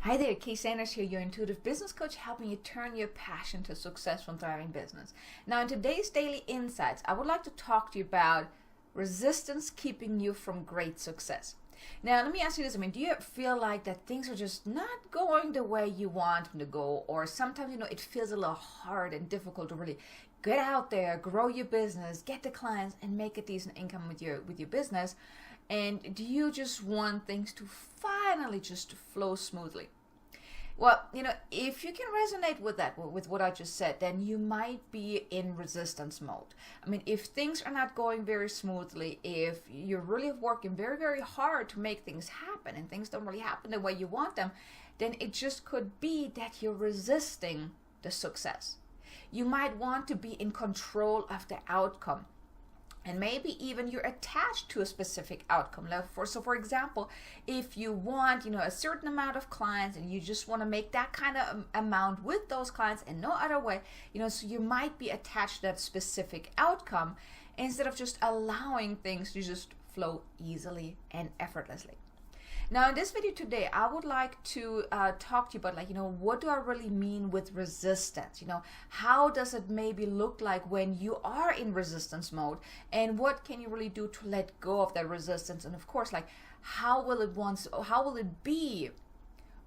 Hi there, Kay Sanders here, your intuitive business coach, helping you turn your passion to successful and thriving business. Now, in today's Daily Insights, I would like to talk to you about resistance keeping you from great success. Now, let me ask you this. Do you feel like that things are just not going the way you want them to go? Or sometimes, it feels a little hard and difficult to really get out there, grow your business, get the clients, and make a decent income with your business? And do you just want things to finally just flow smoothly? Well, if you can resonate with that, with what I just said, then you might be in resistance mode. If things are not going very smoothly, if you're really working very, very hard to make things happen and things don't really happen the way you want them, then it just could be that you're resisting the success. You might want to be in control of the outcome. And maybe even you're attached to a specific outcome. So for example, if you want, a certain amount of clients and you just want to make that kind of amount with those clients and no other way, so you might be attached to that specific outcome instead of just allowing things to just flow easily and effortlessly. Now, in this video today, I would like to talk to you about, what do I really mean with resistance? How does it maybe look like when you are in resistance mode? And what can you really do to let go of that resistance? And of course, how will it be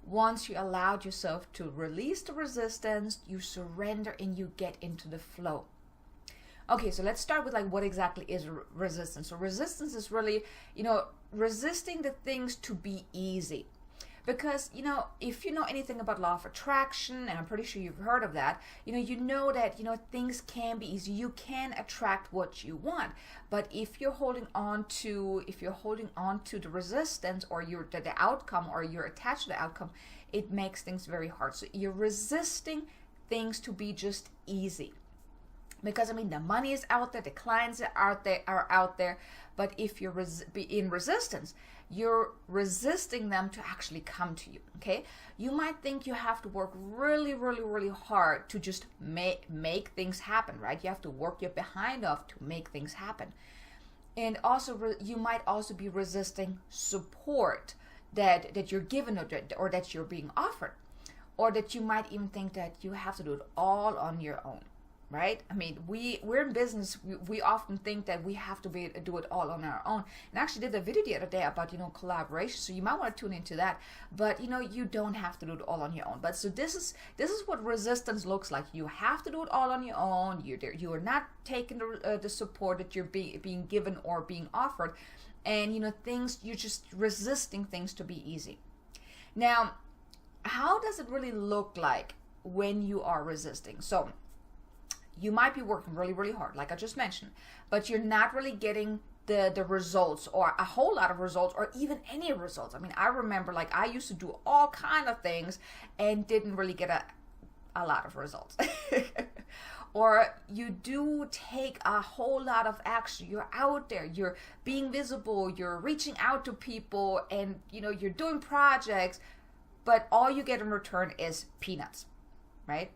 once you allowed yourself to release the resistance, you surrender, and you get into the flow? Okay, so let's start with what exactly is resistance. So resistance is really, resisting the things to be easy. Because, if you know anything about law of attraction, and I'm pretty sure you've heard of that, you know that, things can be easy. You can attract what you want. But if you're holding on to the resistance or the outcome, or you're attached to the outcome, it makes things very hard. So you're resisting things to be just easy. Because the money is out there, the clients are out there, but if you're in resistance, you're resisting them to actually come to you. Okay, you might think you have to work really, really, really hard to just make things happen, right? You have to work your behind off to make things happen, and also you might also be resisting support that you're given or that you're being offered, or that you might even think that you have to do it all on your own. Right? We're in business. We often think that we have to do it all on our own. And I actually did a video the other day about collaboration. So you might want to tune into that. But you don't have to do it all on your own. But so this is what resistance looks like. You have to do it all on your own. You are not taking the support that you're being given or being offered, and you're just resisting things to be easy. Now, how does it really look like when you are resisting? So you might be working really, really hard, like I just mentioned, but you're not really getting the results, or a whole lot of results, or even any results. I remember I used to do all kind of things and didn't really get a lot of results. Or you do take a whole lot of action. You're out there, you're being visible, you're reaching out to people, and you're doing projects, but all you get in return is peanuts, right?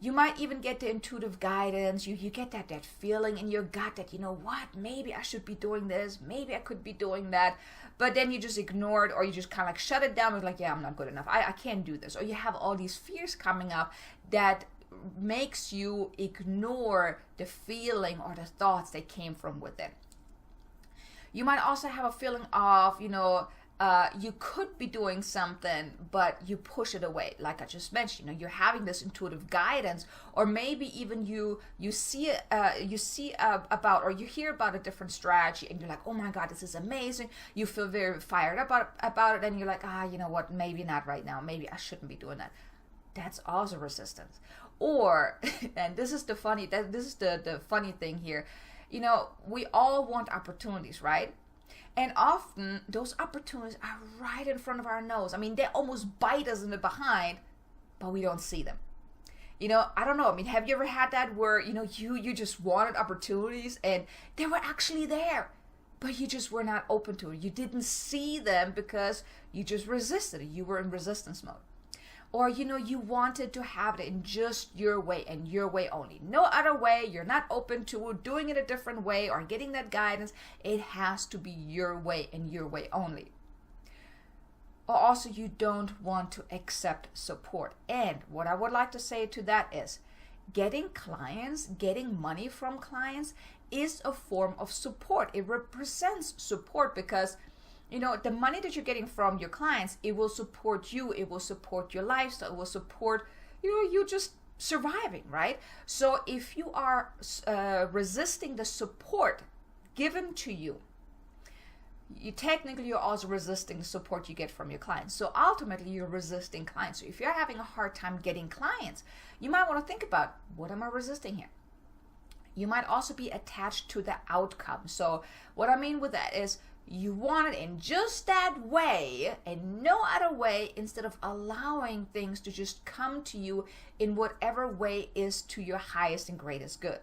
You might even get the intuitive guidance. You get that feeling in your gut that, maybe I should be doing this. Maybe I could be doing that. But then you just ignore it, or you just kind of shut it down. It's yeah, I'm not good enough. I can't do this. Or you have all these fears coming up that makes you ignore the feeling or the thoughts that came from within. You might also have a feeling of, you could be doing something, but you push it away. Like I just mentioned, you're having this intuitive guidance, or maybe even you about, or you hear about a different strategy, and you're like, oh my God, this is amazing. You feel very fired up about it, and you're like, you know what? Maybe not right now. Maybe I shouldn't be doing that. That's also resistance. Or, and this is the funny thing here. We all want opportunities, right? And often those opportunities are right in front of our nose. They almost bite us in the behind, but we don't see them. I don't know. Have you ever had that where, you just wanted opportunities and they were actually there, but you just were not open to it. You didn't see them because you just resisted it. You were in resistance mode. Or, you wanted to have it in just your way and your way only. No other way. You're not open to doing it a different way or getting that guidance. It has to be your way and your way only. or also you don't want to accept support. And what I would like to say to that is, getting clients, getting money from clients is a form of support. It represents support because, you know, the money that you're getting from your clients, it will support you, it will support your lifestyle, it will support you just surviving, right? So if you are resisting the support given to you, you're also resisting the support you get from your clients. So ultimately you're resisting clients. So if you're having a hard time getting clients, you might want to think about, what am I resisting here? You might also be attached to the outcome. So what I mean with that is, you want it in just that way and no other way, instead of allowing things to just come to you in whatever way is to your highest and greatest good.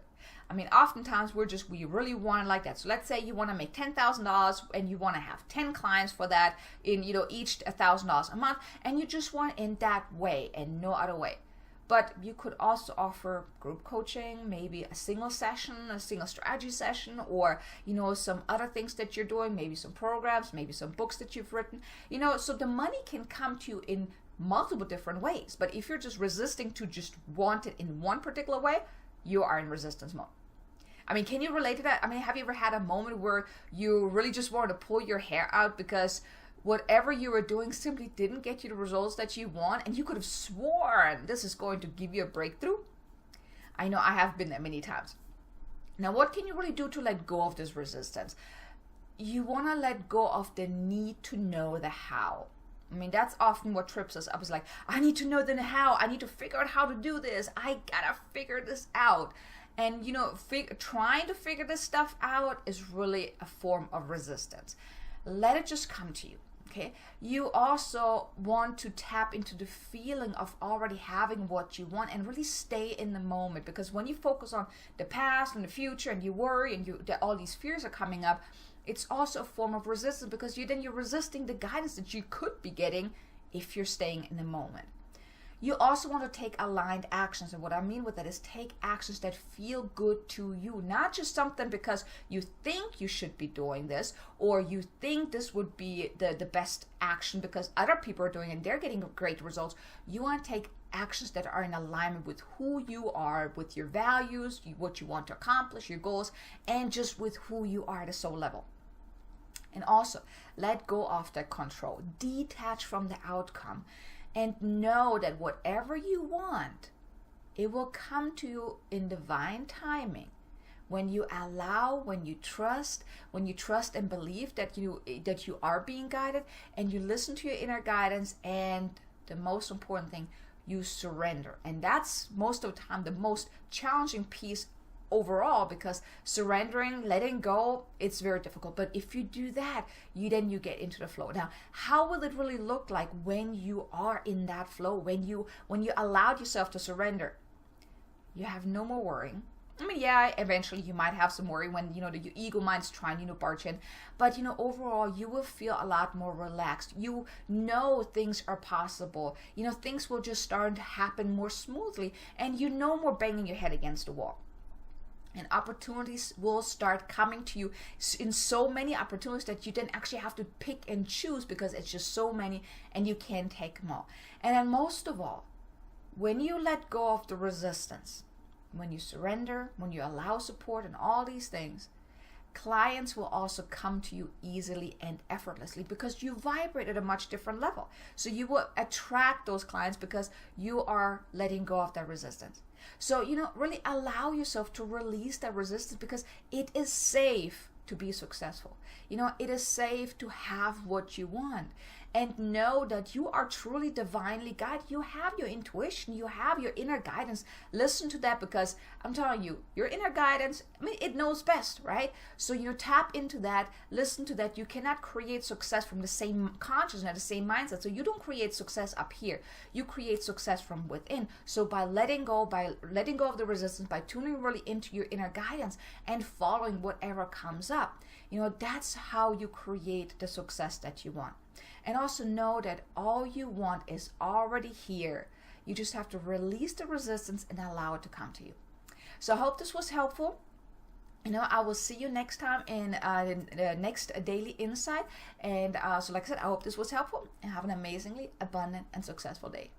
I mean, oftentimes we really want it like that. So let's say you want to make $10,000 and you want to have 10 clients for that, in, you know, each $1,000 a month, and you just want it in that way and no other way. But you could also offer group coaching, maybe a single session, a single strategy session, or, you know, some other things that you're doing, maybe some programs, maybe some books that you've written, you know, so the money can come to you in multiple different ways. But if you're just resisting to just want it in one particular way, you are in resistance mode. I mean, can you relate to that? I mean, have you ever had a moment where you really just wanted to pull your hair out because whatever you were doing simply didn't get you the results that you want, and you could have sworn this is going to give you a breakthrough? I know I have been there many times. Now, what can you really do to let go of this resistance? You want to let go of the need to know the how. I mean, that's often what trips us up, is like, I need to know the how. I need to figure out how to do this. I gotta figure this out. And, you know, trying to figure this stuff out is really a form of resistance. Let it just come to you. Okay, you also want to tap into the feeling of already having what you want and really stay in the moment, because when you focus on the past and the future and you worry and all these fears are coming up, it's also a form of resistance, because you're resisting the guidance that you could be getting if you're staying in the moment. You also want to take aligned actions. And what I mean with that is, take actions that feel good to you, not just something because you think you should be doing this, or you think this would be the best action because other people are doing it and they're getting great results. You want to take actions that are in alignment with who you are, with your values, what you want to accomplish, your goals, and just with who you are at a soul level. And also, let go of that control. Detach from the outcome. And know that whatever you want, it will come to you in divine timing. When you allow, when you trust and believe that you are being guided, and you listen to your inner guidance, and the most important thing, you surrender. And that's most of the time the most challenging piece overall, because surrendering, letting go, it's very difficult. But if you do that, you get into the flow. Now, how will it really look like when you are in that flow, when you allowed yourself to surrender? You have no more worrying. I mean, yeah, eventually you might have some worry when, your ego mind's trying, barge in. But, overall, you will feel a lot more relaxed. You know things are possible. Things will just start to happen more smoothly, and no more banging your head against the wall. And opportunities will start coming to you in so many opportunities that you then actually have to pick and choose, because it's just so many and you can't take them all. And then most of all, when you let go of the resistance, when you surrender, when you allow support and all these things, clients will also come to you easily and effortlessly, because you vibrate at a much different level. So you will attract those clients because you are letting go of that resistance. So, really allow yourself to release that resistance, because it is safe to be successful. It is safe to have what you want. And know that you are truly divinely guided. You have your intuition. You have your inner guidance. Listen to that, because I'm telling you, your inner guidance, it knows best, right? So, tap into that. Listen to that. You cannot create success from the same consciousness, the same mindset. So, you don't create success up here. You create success from within. So, by letting go of the resistance, by tuning really into your inner guidance and following whatever comes up, that's how you create the success that you want. And also know that all you want is already here. You just have to release the resistance and allow it to come to you. So I hope this was helpful. I will see you next time in the next daily insight. And so like I said, I hope this was helpful, and have an amazingly abundant and successful day.